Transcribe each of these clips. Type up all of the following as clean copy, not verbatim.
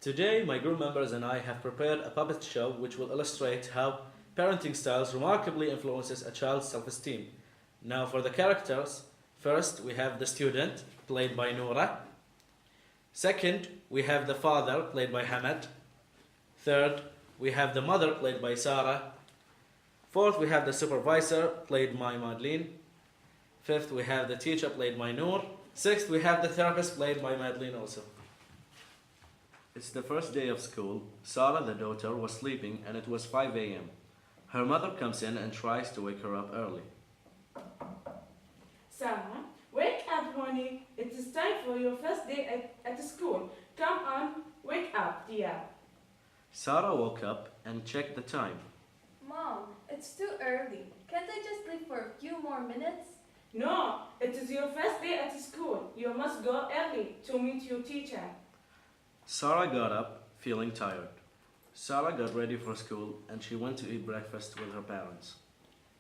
Today, my group members and I have prepared a puppet show which will illustrate how parenting styles remarkably influences a child's self-esteem. Now for the characters, first we have the student, played by Noura. Second, we have the father, played by Hamad. Third, we have the mother, played by Sarah. Fourth, we have the supervisor, played by Madeline. Fifth, we have the teacher, played by Noor. Sixth, we have the therapist, played by Madeline also. It's the first day of school. Sarah, the daughter, was sleeping and it was 5 a.m. Her mother comes in and tries to wake her up early. Sarah, wake up, honey. It is time for your first day at school. Come on, wake up, dear. Sarah woke up and checked the time. Mom, it's too early. Can't I just sleep for a few more minutes? No, it is your first day at school. You must go early to meet your teacher. Sarah got up, feeling tired. Sarah got ready for school and she went to eat breakfast with her parents.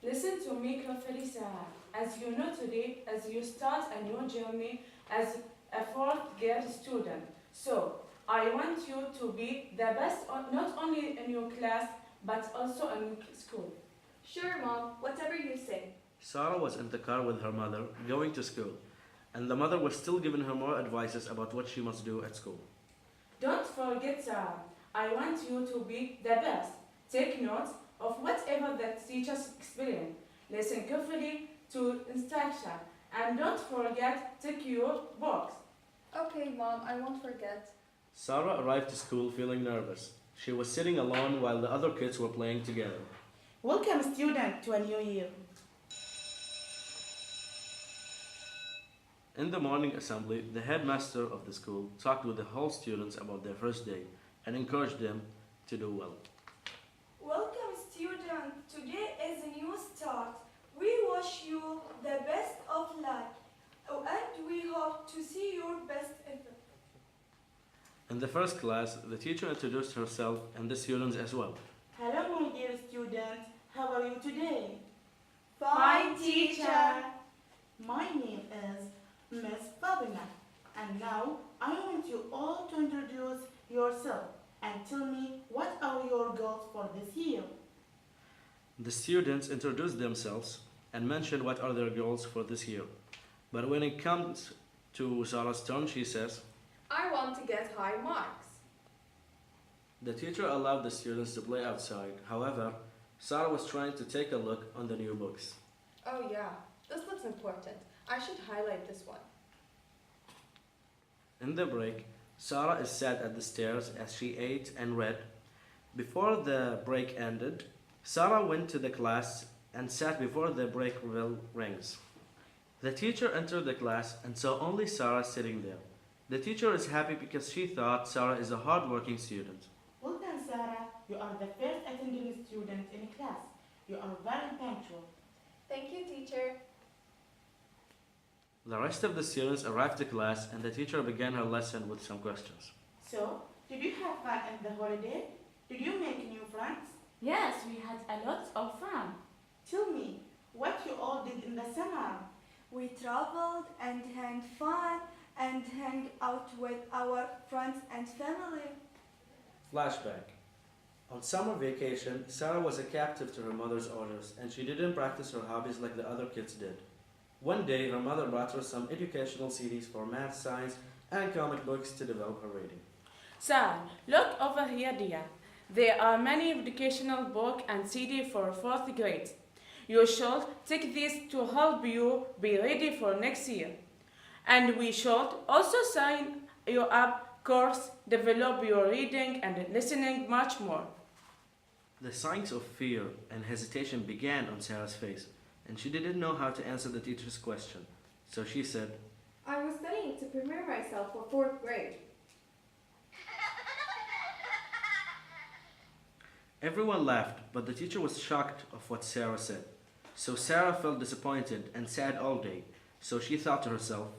Listen to me carefully, Sarah. As you know today, as you start a new journey as a fourth grade student. So, I want you to be the best not only in your class, but also in school. Sure, Mom. Whatever you say. Sarah was in the car with her mother, going to school, and the mother was still giving her more advices about what she must do at school. Don't forget, Sarah. I want you to be the best. Take notes of whatever the teachers explain. Listen carefully to instruction, and don't forget take your books. Okay, Mom. I won't forget. Sarah arrived to school feeling nervous. She was sitting alone while the other kids were playing together. Welcome, student, to a new year. In the morning assembly, the headmaster of the school talked with the whole students about their first day and encouraged them to do well. Welcome, student. Today is a new start. We wish you the best of luck, and we hope to see your best effort. In the first class, the teacher introduced herself and the students as well. Hello, my dear student. How are you today? Fine, teacher. My name is Miss Fabina. And now I want you all to introduce yourself and tell me what are your goals for this year. The students introduced themselves and mentioned what are their goals for this year. But when it comes to Sarah's turn, she says, I want to get high marks. the teacher allowed the students to play outside. However, Sarah was trying to take a look on the new books. Oh yeah, this looks important. I should highlight this one. In the break, Sarah is sat at the stairs as she ate and read. Before the break ended, Sarah went to the class and sat before the break bell rings. The teacher entered the class and saw only Sarah sitting there. The teacher is happy because she thought Sarah is a hard-working student. Well done, Sarah. You are the first attending student in class. You are very punctual. Thank you, teacher. The rest of the students arrived to class and the teacher began her lesson with some questions. So, did you have fun in the holiday? Did you make new friends? Yes, we had a lot of fun. Tell me, what you all did in the summer? We traveled and had fun and hang out with our friends and family. Flashback. On summer vacation, Sarah was a captive to her mother's orders and she didn't practice her hobbies like the other kids did. One day, her mother brought her some educational CDs for math, science, and comic books to develop her reading. Sarah, look over here, dear. There are many educational books and CD for fourth grade. You should take these to help you be ready for next year. And we should also sign you up course, develop your reading and listening much more. The signs of fear and hesitation began on Sarah's face, and she didn't know how to answer the teacher's question. So she said, I was studying to prepare myself for fourth grade. Everyone laughed, but the teacher was shocked of what Sarah said. So Sarah felt disappointed and sad all day. So she thought to herself,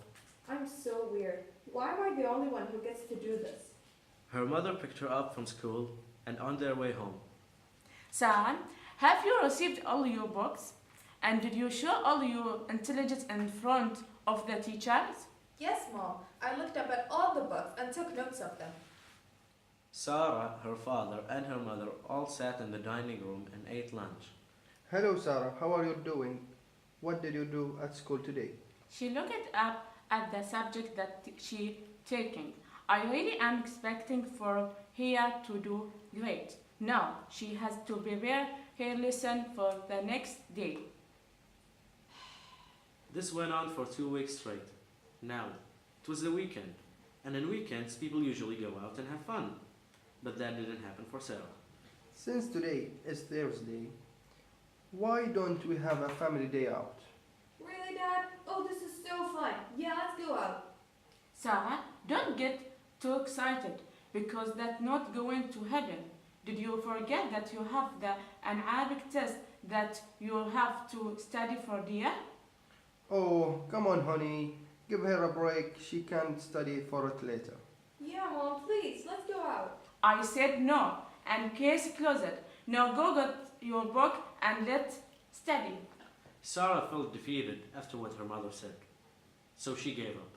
I'm so weird. Why am I the only one who gets to do this? her mother picked her up from school and on their way home. Sarah, have you received all your books? And did you show all your intelligence in front of the teachers? Yes, Mom. I looked up at all the books and took notes of them. Sarah, her father, and her mother all sat in the dining room and ate lunch. Hello, Sarah. How are you doing? What did you do at school today? She looked up at the subject that she taking. I really am expecting for her to do great. Now she has to prepare her lesson for the next day. This went on for 2 weeks straight. Now, it was the weekend, and on weekends people usually go out and have fun. But that didn't happen for Sarah. Since today is Thursday, why don't we have a family day out? Really, Dad? Oh, this is so fun. Yeah, let's go out. Sarah, don't get too excited because that's not going to happen. Did you forget that you have an Arabic test that you have to study for, dear? Oh, come on, honey. Give her a break. She can study for it later. Yeah, Mom, please, let's go out. I said no, and case closed. Now go get your book and let's study. Sarah felt defeated after what her mother said, so she gave up.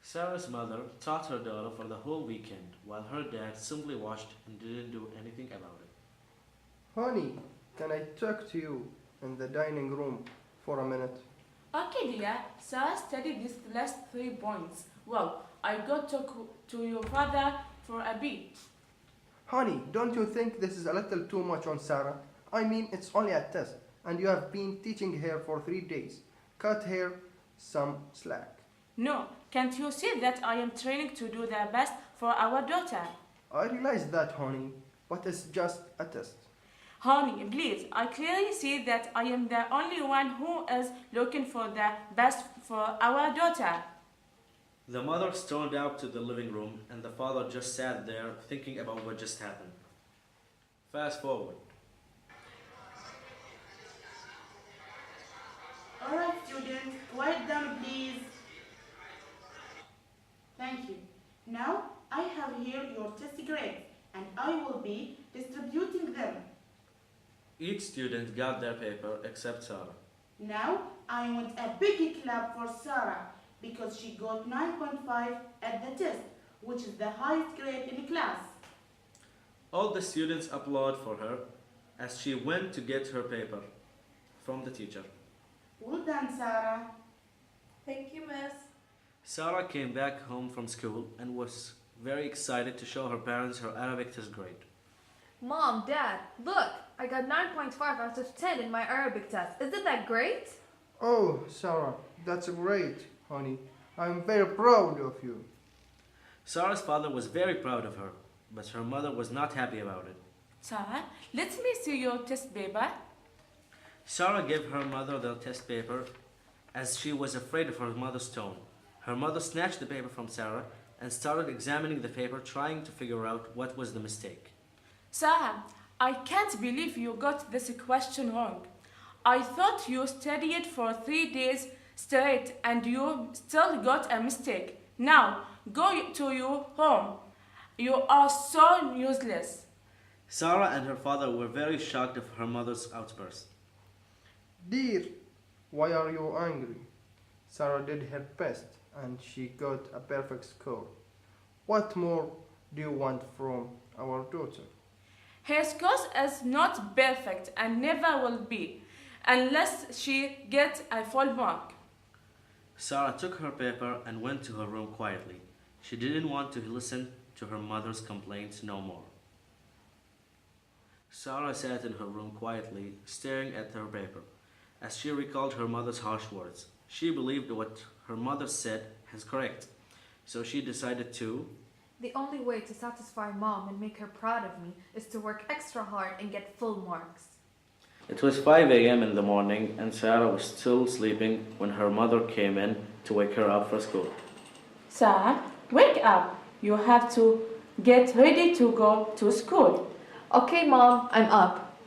Sarah's mother taught her daughter for the whole weekend, while her dad simply watched and didn't do anything about it. Honey, can I talk to you in the dining room for a minute? Okay, dear. Sarah studied these last 3 points. Well, I got to your father for a bit. Honey, don't you think this is a little too much on Sarah? I mean, it's only a test, and you have been teaching her for 3 days. Cut her some slack. No, can't you see that I am training to do the best for our daughter? I realize that, honey, but it's just a test. Honey, please, I clearly see that I am the only one who is looking for the best for our daughter. The mother stormed out to the living room, and the father just sat there thinking about what just happened. Fast forward. All right, students, quiet down, please. Thank you. Now, I have here your test grades, and I will be distributing them. Each student got their paper except Sarah. Now, I want a big clap for Sarah because she got 9.5 at the test, which is the highest grade in class. All the students applauded for her as she went to get her paper from the teacher. Well done, Sarah. Thank you, Miss. Sarah came back home from school and was very excited to show her parents her Arabic test grade. Mom, Dad, look! I got 9.5 out of 10 in my Arabic test. Isn't that great? Oh, Sarah, that's great, honey. I'm very proud of you. Sarah's father was very proud of her, but her mother was not happy about it. Sarah, let me see your test paper. Sarah gave her mother the test paper as she was afraid of her mother's tone. Her mother snatched the paper from Sarah and started examining the paper, trying to figure out what was the mistake. Sarah, I can't believe you got this question wrong. I thought you studied for 3 days straight and you still got a mistake. Now, go to your home. You are so useless. Sarah and her father were very shocked of her mother's outburst. Dear, why are you angry? Sarah did her best and she got a perfect score. What more do you want from our daughter? Her score is not perfect and never will be, unless she gets a full mark. Sarah took her paper and went to her room quietly. She didn't want to listen to her mother's complaints no more. Sarah sat in her room quietly, staring at her paper. As she recalled her mother's harsh words, she believed what her mother said was correct. So she decided to... The only way to satisfy Mom and make her proud of me is to work extra hard and get full marks. It was 5 a.m. in the morning and Sarah was still sleeping when her mother came in to wake her up for school. Sarah, wake up. You have to get ready to go to school. Okay, Mom, I'm up.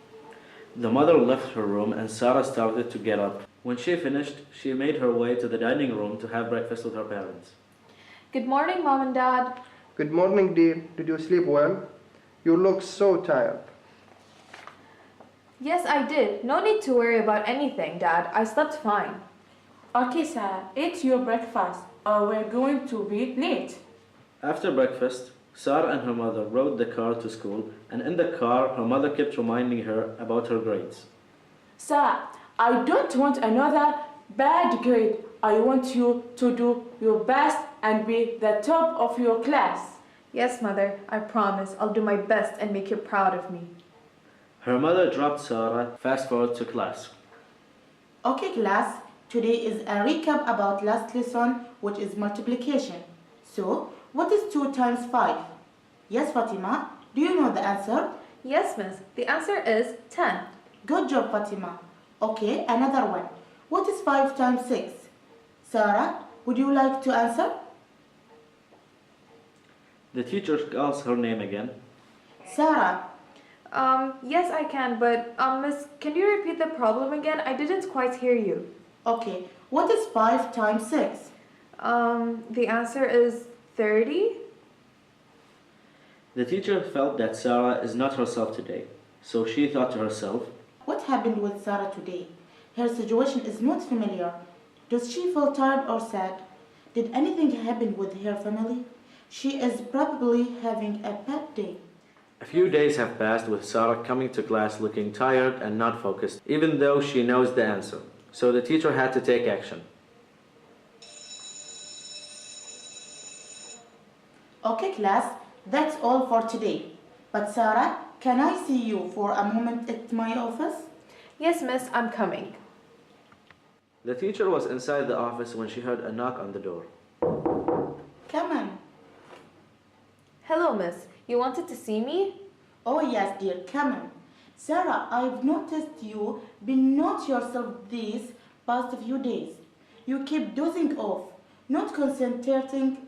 The mother left her room and Sarah started to get up. When she finished, she made her way to the dining room to have breakfast with her parents. Good morning, Mom and Dad. Good morning, dear. Did you sleep well? You look so tired. Yes, I did. No need to worry about anything, Dad. I slept fine. Okay, Sarah, eat your breakfast or we're going to be late. After breakfast, Sarah and her mother rode the car to school, and in the car, her mother kept reminding her about her grades. Sarah, I don't want another bad grade. I want you to do your best and be the top of your class. Yes, Mother, I promise. I'll do my best and make you proud of me. Her mother dropped Sarah fast forward to class. Okay, class. Today is a recap about last lesson, which is multiplication. So, what is 2 times 5? Yes, Fatima. Do you know the answer? Yes, Miss. The answer is 10. Good job, Fatima. Okay, another one. What is 5 times 6? Sarah, would you like to answer? The teacher calls her name again. Sarah. Yes, I can, but, Miss, can you repeat the problem again? I didn't quite hear you. Okay, what is 5 times 6? The answer is 30? The teacher felt that Sarah is not herself today, so she thought to herself, What happened with Sarah today? Her situation is not familiar. Does she feel tired or sad? Did anything happen with her family? She is probably having a bad day. A few days have passed with Sarah coming to class looking tired and not focused, even though she knows the answer. So the teacher had to take action. Okay, class, that's all for today. But Sarah, can I see you for a moment at my office? Yes, Miss, I'm coming. The teacher was inside the office when she heard a knock on the door. Come on. Hello, Miss. You wanted to see me? Oh yes, dear, come on. Sarah, I've noticed you been not yourself these past few days. You keep dozing off, not concentrating,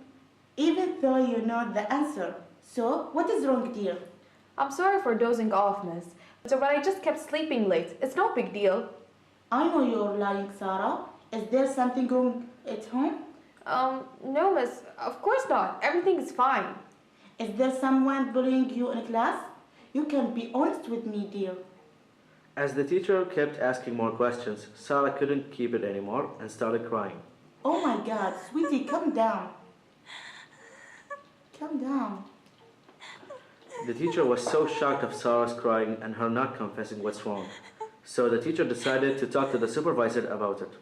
even though you know the answer. So, what is wrong, dear? I'm sorry for dozing off, Miss. But I just kept sleeping late. It's no big deal. I know you're lying, Sarah. Is there something wrong at home? No, Miss. Of course not. Everything is fine. Is there someone bullying you in class? You can be honest with me, dear. As the teacher kept asking more questions, Sarah couldn't keep it anymore and started crying. Oh my God, sweetie, calm down. Calm down. The teacher was so shocked of Sarah's crying and her not confessing what's wrong. So the teacher decided to talk to the supervisor about it.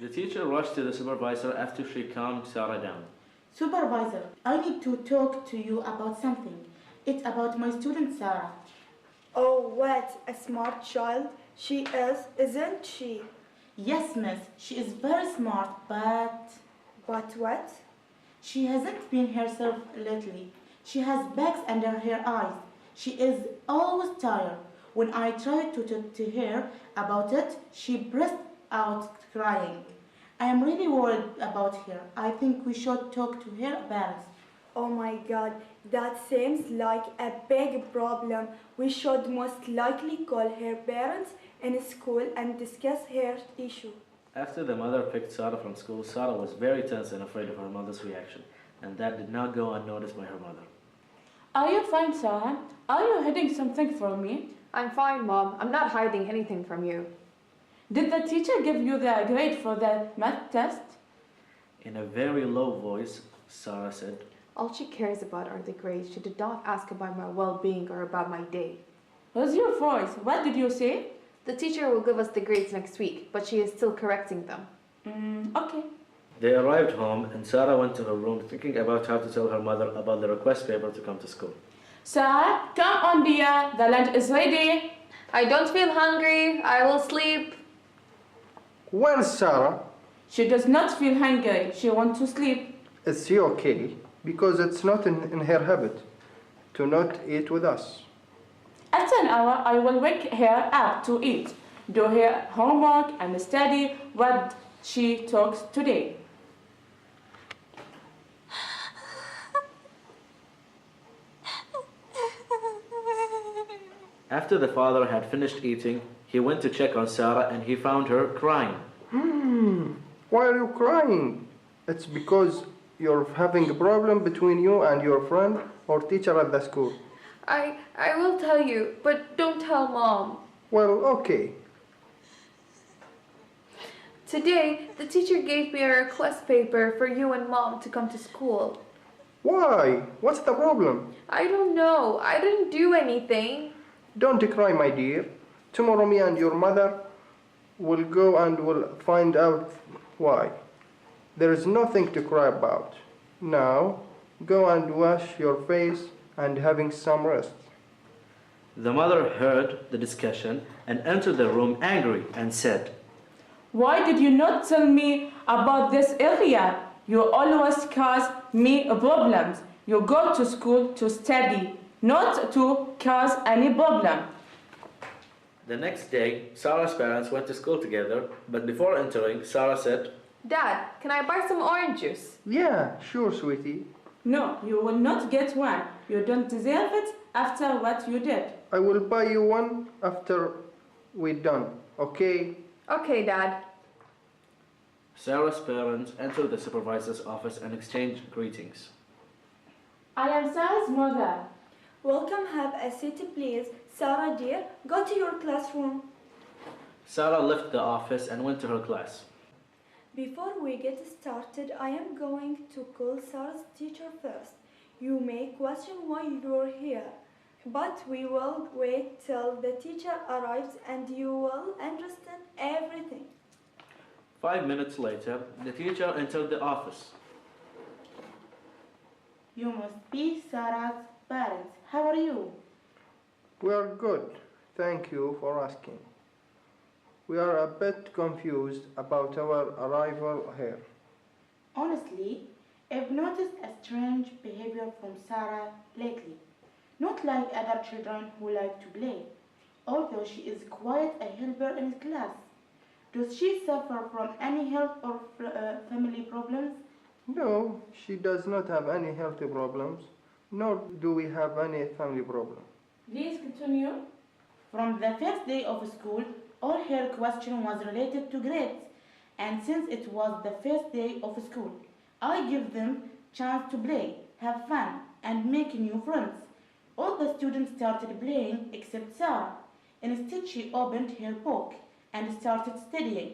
The teacher rushed to the supervisor after she calmed Sarah down. Supervisor, I need to talk to you about something. It's about my student, Sarah. Oh, what a smart child she is, isn't she? Yes, miss, she is very smart, but But what? she hasn't been herself lately. She has bags under her eyes. She is always tired. When I tried to talk to her about it, she burst out crying. I am really worried about her. I think we should talk to her parents. Oh my God, that seems like a big problem. We should most likely call her parents in school and discuss her issue. After the mother picked Sarah from school, Sarah was very tense and afraid of her mother's reaction, and that did not go unnoticed by her mother. Are you fine, Sarah? Are you hiding something from me? I'm fine, Mom. I'm not hiding anything from you. Did the teacher give you the grade for the math test? In a very low voice, Sarah said, All she cares about are the grades. She did not ask about my well-being or about my day. What's your voice? What did you say? The teacher will give us the grades next week, but she is still correcting them. Okay. They arrived home, and Sarah went to her room thinking about how to tell her mother about the request paper to come to school. Sarah, come on, dear. The lunch is ready. I don't feel hungry. I will sleep. Where's Sarah? She does not feel hungry. She wants to sleep. Is she okay? Because it's not in her habit to not eat with us. After an hour, I will wake her up to eat, do her homework, and study what she talks today. After the father had finished eating, he went to check on Sarah and he found her crying. Why are you crying? It's because you're having a problem between you and your friend or teacher at the school. I will tell you, but don't tell Mom. Well, okay. Today, the teacher gave me a request paper for you and Mom to come to school. Why? What's the problem? I don't know. I didn't do anything. Don't cry, my dear. Tomorrow me and your mother will go and will find out why. There is nothing to cry about. Now, go and wash your face and having some rest. The mother heard the discussion and entered the room angry and said, Why did you not tell me about this earlier? You always cause me problems. You go to school to study, not to cause any problem. The next day, Sarah's parents went to school together, but before entering, Sarah said, Dad, can I buy some orange juice? Yeah, sure, sweetie. No, you will not get one. You don't deserve it after what you did. I will buy you one after we're done, okay? Okay, Dad. Sarah's parents entered the supervisor's office and exchanged greetings. I am Sarah's mother. Welcome, have a seat, please. Sarah, dear, go to your classroom. Sarah left the office and went to her class. Before we get started, I am going to call Sarah's teacher first. You may question why you're here, but we will wait till the teacher arrives and you will understand everything. 5 minutes later, the teacher entered the office. You must be Sarah's parents. How are you? We are good. Thank you for asking. We are a bit confused about our arrival here. Honestly, I've noticed a strange behavior from Sarah lately. Not like other children who like to play, although she is quite a helper in class. Does she suffer from any health or family problems? No, she does not have any health problems, nor do we have any family problem. Please continue. From the first day of school, all her question was related to grades, and since it was the first day of school, I give them chance to play, have fun, and make new friends. All the students started playing except Sarah. Instead, she opened her book and started studying.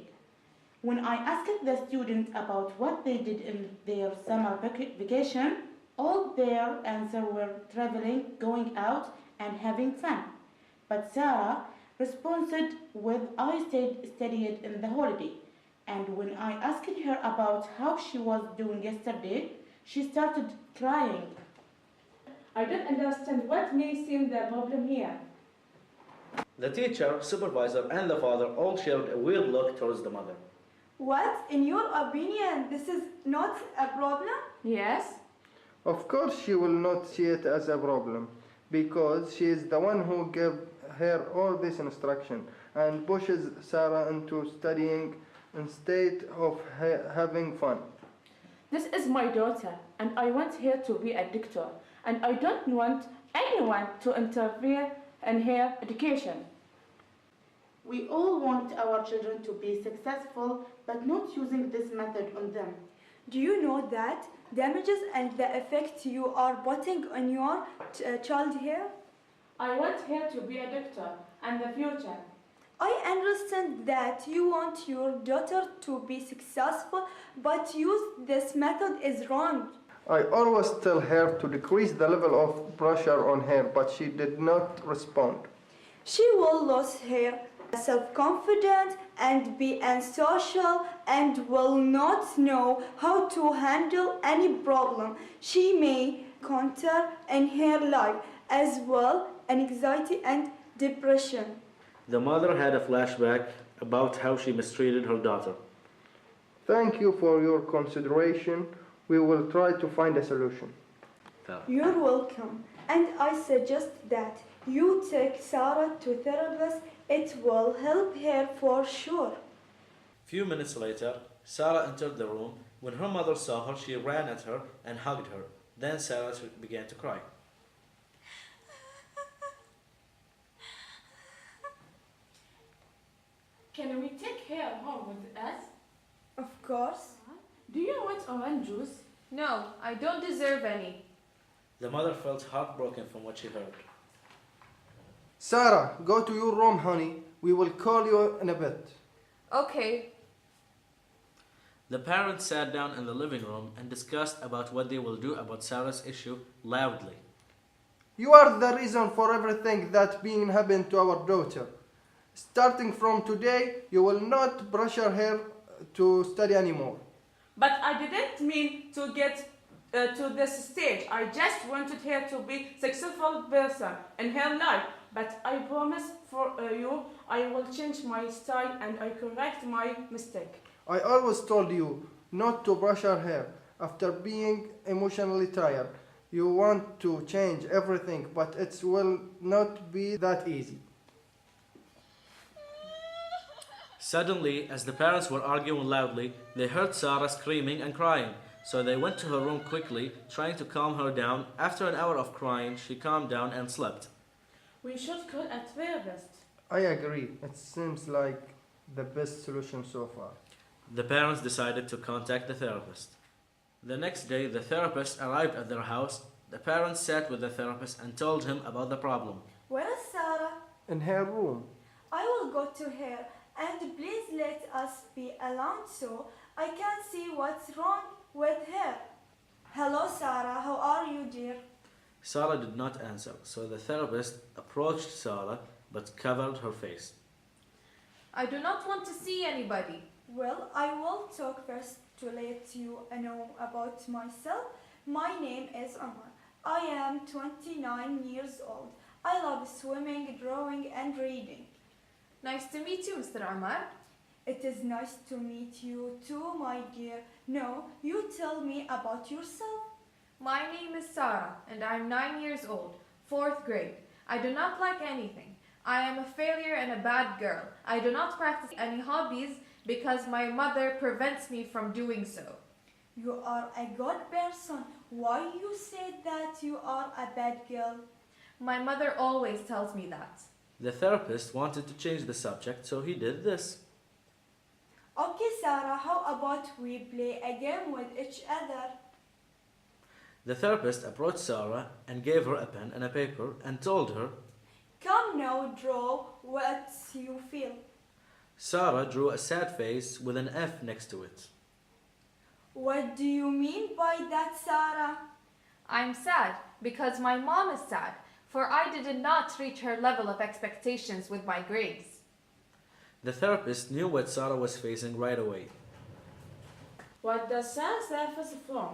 When I asked the students about what they did in their summer vacation, all their answers were traveling, going out, and having fun. But Sarah responded with, I studied in the holiday. And when I asked her about how she was doing yesterday, she started crying. I don't understand what may seem the problem here. The teacher, supervisor, and the father all shared a weird look towards the mother. What? In your opinion, this is not a problem? Yes? Of course she will not see it as a problem, because she is the one who gave her all this instruction and pushes Sarah into studying instead of having fun. This is my daughter, and I want her to be a doctor, and I don't want anyone to interfere in her education. We all want our children to be successful, but not using this method on them. Do you know that damages and the effect you are putting on your child here? I want her to be a doctor in the future. I understand that you want your daughter to be successful, but use this method is wrong. I always tell her to decrease the level of pressure on her, but she did not respond. She will lose her self-confidence and be unsocial and will not know how to handle any problem she may encounter in her life, as well as anxiety and depression. The mother had a flashback about how she mistreated her daughter. Thank you for your consideration. We will try to find a solution. You're welcome. And I suggest that you take Sarah to therapist. It will help her for sure. Few minutes later, Sarah entered the room. When her mother saw her, she ran at her and hugged her. Then Sarah began to cry. Can we take her home with us? Of course. Do you want orange juice? No, I don't deserve any. The mother felt heartbroken from what she heard. Sarah, go to your room, honey. We will call you in a bit. Okay. The parents sat down in the living room and discussed about what they will do about Sarah's issue loudly. You are the reason for everything that being happened to our daughter. Starting from today, you will not pressure her to study anymore. But I didn't mean to get to this stage. I just wanted her to be a successful person in her life. But I promise for you, I will change my style and I correct my mistake. I always told you not to pressure her. After being emotionally tired, you want to change everything, but it will not be that easy. Suddenly, as the parents were arguing loudly, they heard Sarah screaming and crying. So they went to her room quickly, trying to calm her down. After an hour of crying, she calmed down and slept. We should call a therapist. I agree. It seems like the best solution so far. The parents decided to contact the therapist. The next day, the therapist arrived at their house. The parents sat with the therapist and told him about the problem. Where is Sarah? In her room. I will go to her and please let us be alone so I can see what's wrong with her. Hello, Sarah. How are you, dear? Sarah did not answer, so the therapist approached Sarah but covered her face. I do not want to see anybody. Well, I will talk first to let you know about myself. My name is Omar. I am 29 years old. I love swimming, drawing, and reading. Nice to meet you, Mr. Omar. It is nice to meet you too, my dear. No, you tell me about yourself. My name is Sarah, and I'm 9 years old, 4th grade. I do not like anything. I am a failure and a bad girl. I do not practice any hobbies because my mother prevents me from doing so. You are a good person. Why you said that you are a bad girl? My mother always tells me that. The therapist wanted to change the subject, so he did this. Okay, Sarah, how about we play a game with each other? The therapist approached Sarah and gave her a pen and a paper and told her. Come now, draw what you feel. Sarah drew a sad face with an F next to it. What do you mean by that, Sarah? I'm sad because my mom is sad, for I did not reach her level of expectations with my grades. The therapist knew what Sarah was facing right away. What does Sarah suffer from?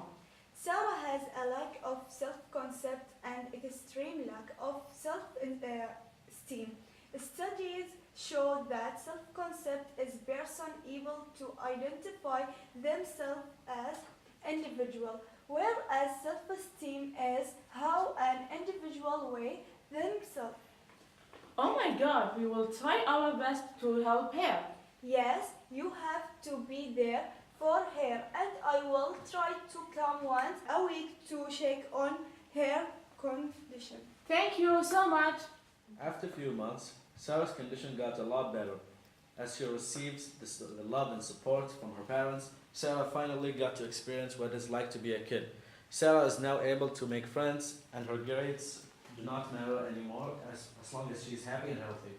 Sarah has a lack of self-concept and extreme lack of self-esteem. Studies show that self-concept is person able to identify themselves as individual, whereas self-esteem is how an individual weighs themselves. Oh my God, we will try our best to help her. Yes, you have to be there for her, and I will try to come once a week to check on her condition. Thank you so much. After a few months, Sarah's condition got a lot better. As she receives the love and support from her parents, Sarah finally got to experience what it's like to be a kid. Sarah is now able to make friends, and her grades do not matter anymore as long as she's happy and healthy.